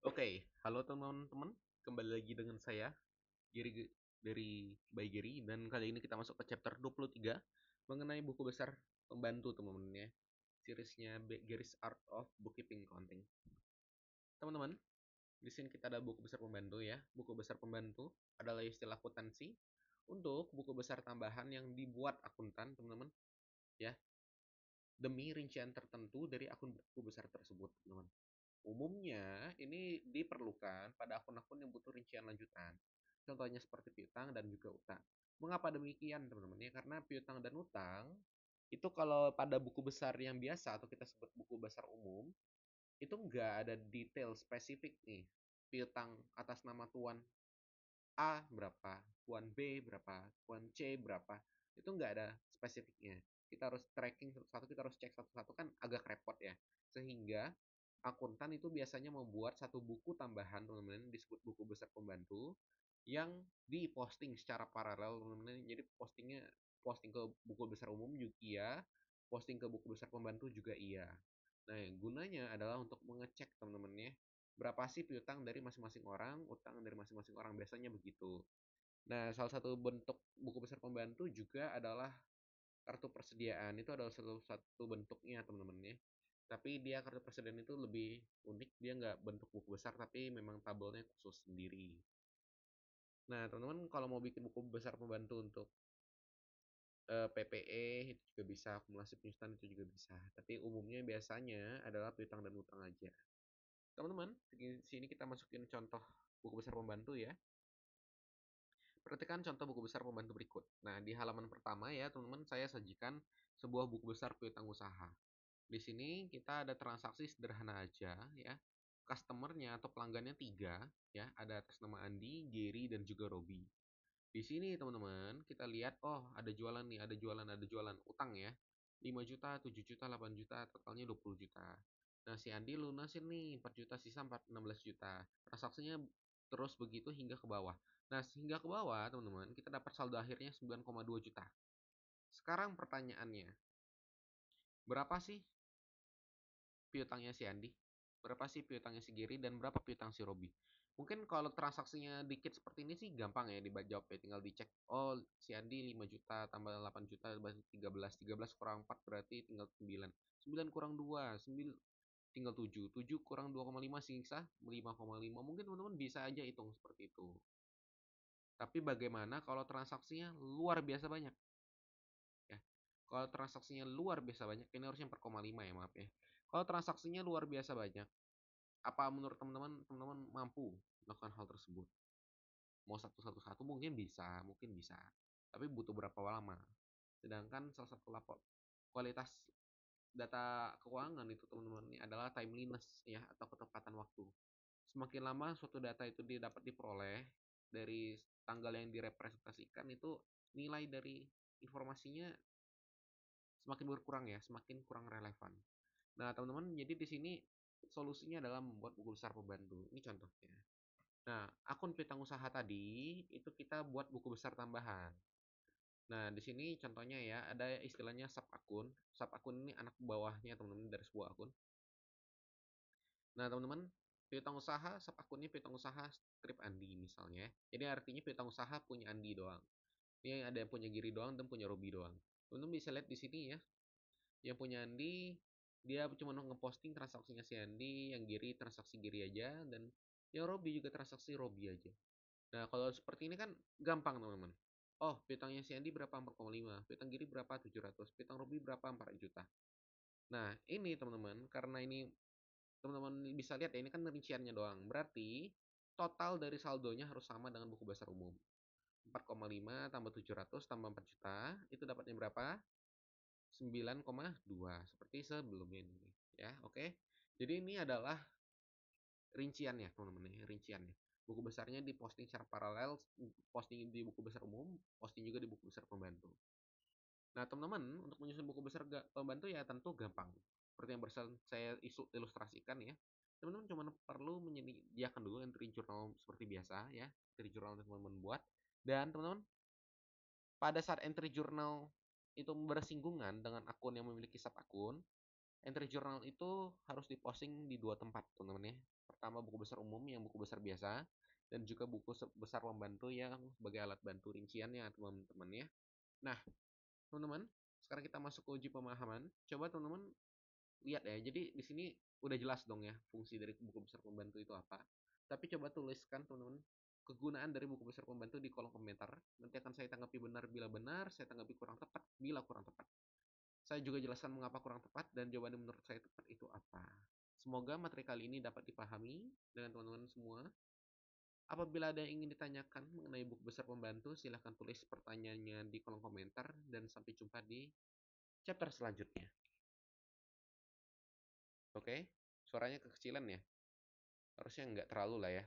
Oke, halo teman-teman, kembali lagi dengan saya, Giri dari By Giri, dan kali ini kita masuk ke chapter 23 mengenai buku besar pembantu teman-teman ya, seriesnya Giri's Art of Bookkeeping Accounting. Teman-teman, di sini kita ada buku besar pembantu ya. Buku besar pembantu adalah istilah akuntansi untuk buku besar tambahan yang dibuat akuntan, teman-teman, ya, demi rincian tertentu dari akun buku besar tersebut, teman-teman. Umumnya, ini diperlukan pada akun-akun yang butuh rincian lanjutan. Contohnya seperti piutang dan juga utang. Mengapa demikian, teman-teman? Ya, karena piutang dan utang itu kalau pada buku besar yang biasa atau kita sebut buku besar umum, itu nggak ada detail spesifik nih. Piutang atas nama tuan A berapa, tuan B berapa, tuan C berapa. Itu nggak ada spesifiknya. Kita harus tracking satu-satu, kita harus cek satu-satu, kan agak repot ya. Sehingga akuntan itu biasanya membuat satu buku tambahan, teman-teman, disebut buku besar pembantu, yang diposting secara paralel, teman-teman. Jadi posting ke buku besar umum juga iya, posting ke buku besar pembantu juga iya. Nah, gunanya adalah untuk mengecek, teman-teman ya, berapa sih piutang dari masing-masing orang, utang dari masing-masing orang, biasanya begitu. Nah, salah satu bentuk buku besar pembantu juga adalah kartu persediaan. Itu adalah satu bentuknya, teman-teman ya. Tapi dia kartu persediaan itu lebih unik, dia nggak bentuk buku besar, tapi memang tabelnya khusus sendiri. Nah, teman-teman kalau mau bikin buku besar pembantu untuk PPE itu juga bisa, akumulasi penyusutan itu juga bisa. Tapi umumnya biasanya adalah piutang dan utang aja. Teman-teman, di sini kita masukin contoh buku besar pembantu ya. Perhatikan contoh buku besar pembantu berikut. Nah, di halaman pertama ya, teman-teman, saya sajikan sebuah buku besar piutang usaha. Di sini kita ada transaksi sederhana aja ya. Customernya atau pelanggannya 3 ya, ada atas nama Andi, Gary, dan juga Robi. Di sini teman-teman, kita lihat, oh ada jualan nih, ada jualan utang ya. 5 juta, 7 juta, 8 juta, totalnya 20 juta. Nah, si Andi lunasin nih 4 juta, sisa 16 juta. Transaksinya terus begitu hingga ke bawah. Nah, hingga ke bawah, teman-teman, kita dapat saldo akhirnya 9,2 juta. Sekarang pertanyaannya, berapa sih piutangnya si Andi? Berapa sih piutangnya si Giri, dan berapa piutang si Robi? Mungkin kalau transaksinya dikit seperti ini sih gampang ya dijawab ya, tinggal dicek. Oh, si Andi 5 juta tambah 8 juta berarti 13. 13 kurang 4 berarti tinggal 9. 9 kurang 2, 9 tinggal 7. 7 kurang 2,5 sisa 5,5. Mungkin teman-teman bisa aja hitung seperti itu. Tapi bagaimana kalau transaksinya luar biasa banyak? Ya. Kalau transaksinya luar biasa banyak, ini harusnya 4,5 ya, maaf ya. Kalau transaksinya luar biasa banyak, apa menurut teman-teman mampu melakukan hal tersebut? Mau satu-satu mungkin bisa, mungkin bisa. Tapi butuh berapa lama? Sedangkan salah satu lapor kualitas data keuangan itu, teman-teman, ini adalah timeliness ya, atau ketepatan waktu. Semakin lama suatu data itu dapat diperoleh dari tanggal yang direpresentasikan, itu nilai dari informasinya semakin berkurang ya, semakin kurang relevan. Nah, teman-teman, jadi di sini solusinya adalah membuat buku besar pembantu. Ini contohnya. Nah, akun piutang usaha tadi itu kita buat buku besar tambahan. Nah, di sini contohnya ya, ada istilahnya sub akun. Sub akun ini anak bawahnya, teman-teman, dari sebuah akun. Nah, teman-teman, piutang usaha, sub akunnya piutang usaha strip Andi misalnya. Jadi artinya piutang usaha punya Andi doang. Ini ada yang punya Giri doang dan punya Robi doang. Teman-teman bisa lihat di sini ya. Yang punya Andi, dia cuma ngeposting transaksinya si Andi, yang Giri transaksi Giri aja, dan yang Robi juga transaksi Robi aja. Nah, kalau seperti ini kan gampang, teman-teman. Oh, piutangnya si Andi berapa? 4,5. Piutang Giri berapa? 700. Piutang Robi berapa? 4 juta. Nah, ini teman-teman, karena ini teman-teman bisa lihat ya, ini kan rinciannya doang. Berarti total dari saldonya harus sama dengan buku besar umum. 4,5 tambah 700 tambah 4 juta, itu dapatnya berapa? 9,2, seperti sebelumnya ini ya. Oke. Jadi ini adalah rinciannya, teman-teman ya, rinciannya. Buku besarnya diposting secara paralel, posting di buku besar umum, posting juga di buku besar pembantu. Nah, teman-teman, untuk menyusun buku besar pembantu ya tentu gampang. Seperti yang barusan saya ilustrasikan ya. Teman-teman cuma perlu menyediakan dulu entry journal seperti biasa ya, entry journal yang teman-teman buat. Dan teman-teman, pada saat entry journal itu bersinggungan dengan akun yang memiliki sub akun, Entry journal itu harus diposting di dua tempat, teman-teman ya. Pertama buku besar umum yang buku besar biasa, dan juga buku besar pembantu yang sebagai alat bantu rinciannya, teman-teman ya. Nah, teman-teman, sekarang kita masuk ke uji pemahaman. Coba teman-teman lihat ya. Jadi di sini udah jelas dong ya fungsi dari buku besar pembantu itu apa. Tapi coba tuliskan teman-teman kegunaan dari buku besar pembantu di kolom komentar. Nanti akan saya tanggapi benar bila benar, saya tanggapi kurang tepat bila kurang tepat. Saya juga jelaskan mengapa kurang tepat dan jawaban yang menurut saya tepat itu apa. Semoga materi kali ini dapat dipahami dengan teman-teman semua. Apabila ada yang ingin ditanyakan mengenai buku besar pembantu, silahkan tulis pertanyaannya di kolom komentar dan sampai jumpa di chapter selanjutnya. Oke, suaranya kekecilan ya? Harusnya nggak terlalu lah ya.